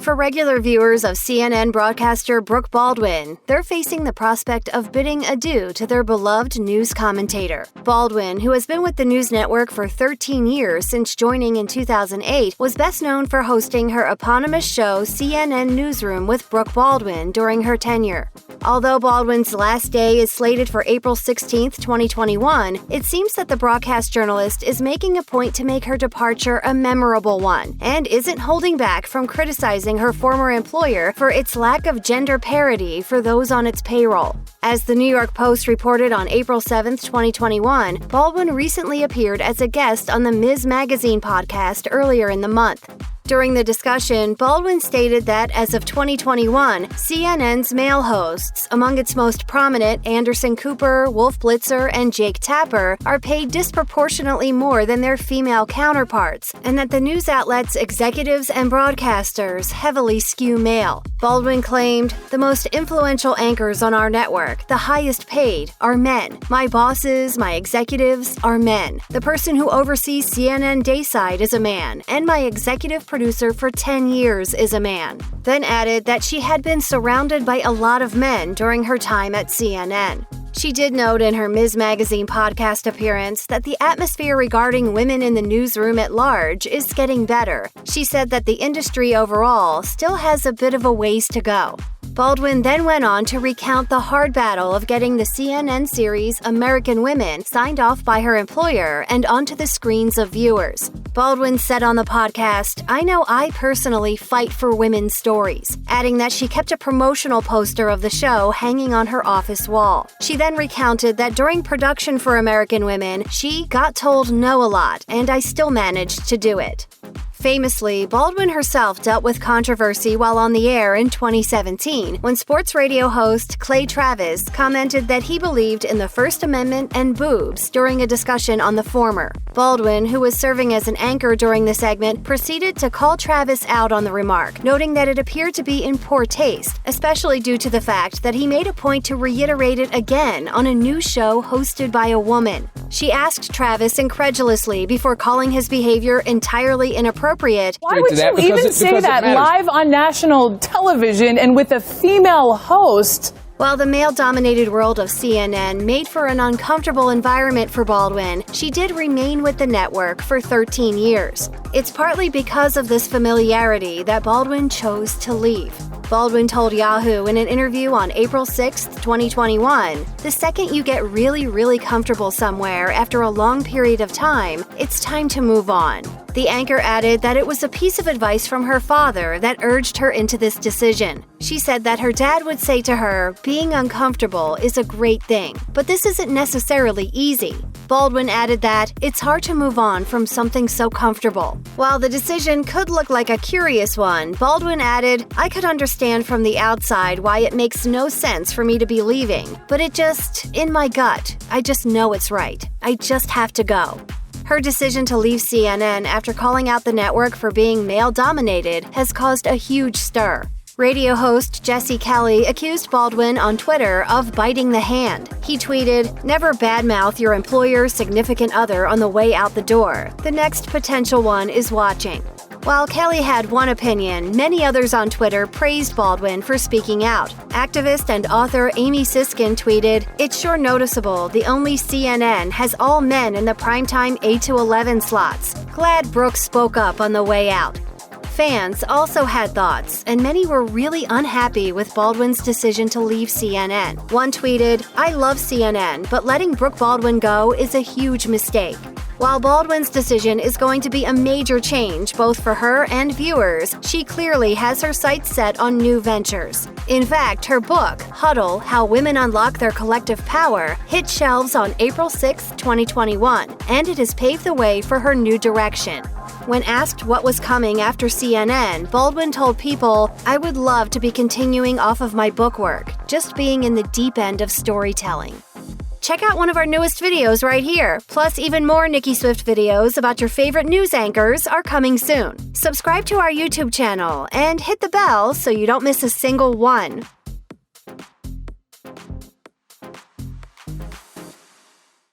For regular viewers of CNN broadcaster Brooke Baldwin, they're facing the prospect of bidding adieu to their beloved news commentator. Baldwin, who has been with the news network for 13 years since joining in 2008, was best known for hosting her eponymous show CNN Newsroom with Brooke Baldwin during her tenure. Although Baldwin's last day is slated for April 16, 2021, it seems that the broadcast journalist is making a point to make her departure a memorable one and isn't holding back from criticizing her former employer for its lack of gender parity for those on its payroll. As the New York Post reported on April 7, 2021, Baldwin recently appeared as a guest on the Ms. Magazine podcast earlier in the month. During the discussion, Baldwin stated that as of 2021, CNN's male hosts, among its most prominent Anderson Cooper, Wolf Blitzer, and Jake Tapper, are paid disproportionately more than their female counterparts, and that the news outlet's executives and broadcasters heavily skew male. Baldwin claimed, "The most influential anchors on our network, the highest paid, are men. My bosses, my executives, are men. The person who oversees CNN Dayside is a man, and my executive producer for 10 years is a man." Then added that she had been surrounded by a lot of men during her time at CNN. She did note in her Ms. Magazine podcast appearance that the atmosphere regarding women in the newsroom at large is getting better. She said that the industry overall still has a bit of a ways to go. Baldwin then went on to recount the hard battle of getting the CNN series American Women signed off by her employer and onto the screens of viewers. Baldwin said on the podcast, "I know I personally fight for women's stories," adding that she kept a promotional poster of the show hanging on her office wall. She then recounted that during production for American Women, she got told no a lot, and I still managed to do it. Famously, Baldwin herself dealt with controversy while on the air in 2017 when sports radio host Clay Travis commented that he believed in the First Amendment and boobs during a discussion on the former. Baldwin, who was serving as an anchor during the segment, proceeded to call Travis out on the remark, noting that it appeared to be in poor taste, especially due to the fact that he made a point to reiterate it again on a new show hosted by a woman. She asked Travis incredulously before calling his behavior entirely inappropriate. Why would you even say that live on national television and with a female host? While the male-dominated world of CNN made for an uncomfortable environment for Baldwin, she did remain with the network for 13 years. It's partly because of this familiarity that Baldwin chose to leave. Baldwin told Yahoo in an interview on April 6, 2021, "The second you get really comfortable somewhere after a long period of time, it's time to move on." The anchor added that it was a piece of advice from her father that urged her into this decision. She said that her dad would say to her, "Being uncomfortable is a great thing, but this isn't necessarily easy." Baldwin added that it's hard to move on from something so comfortable. While the decision could look like a curious one, Baldwin added, "I could understand from the outside why it makes no sense for me to be leaving, but it just, in my gut, I just know it's right. I just have to go." Her decision to leave CNN after calling out the network for being male-dominated has caused a huge stir. Radio host Jesse Kelly accused Baldwin on Twitter of biting the hand. He tweeted, "Never badmouth your employer's significant other on the way out the door. The next potential one is watching." While Kelly had one opinion, many others on Twitter praised Baldwin for speaking out. Activist and author Amy Siskin tweeted, "It's sure noticeable the only CNN has all men in the primetime 8 to 11 slots. Glad Brooke spoke up on the way out." Fans also had thoughts, and many were really unhappy with Baldwin's decision to leave CNN. One tweeted, "I love CNN, but letting Brooke Baldwin go is a huge mistake." While Baldwin's decision is going to be a major change both for her and viewers, she clearly has her sights set on new ventures. In fact, her book, Huddle: How Women Unlock Their Collective Power, hit shelves on April 6, 2021, and it has paved the way for her new direction. When asked what was coming after CNN, Baldwin told People, "I would love to be continuing off of my book work, just being in the deep end of storytelling." Check out one of our newest videos right here. Plus, even more Nicki Swift videos about your favorite news anchors are coming soon. Subscribe to our YouTube channel and hit the bell so you don't miss a single one.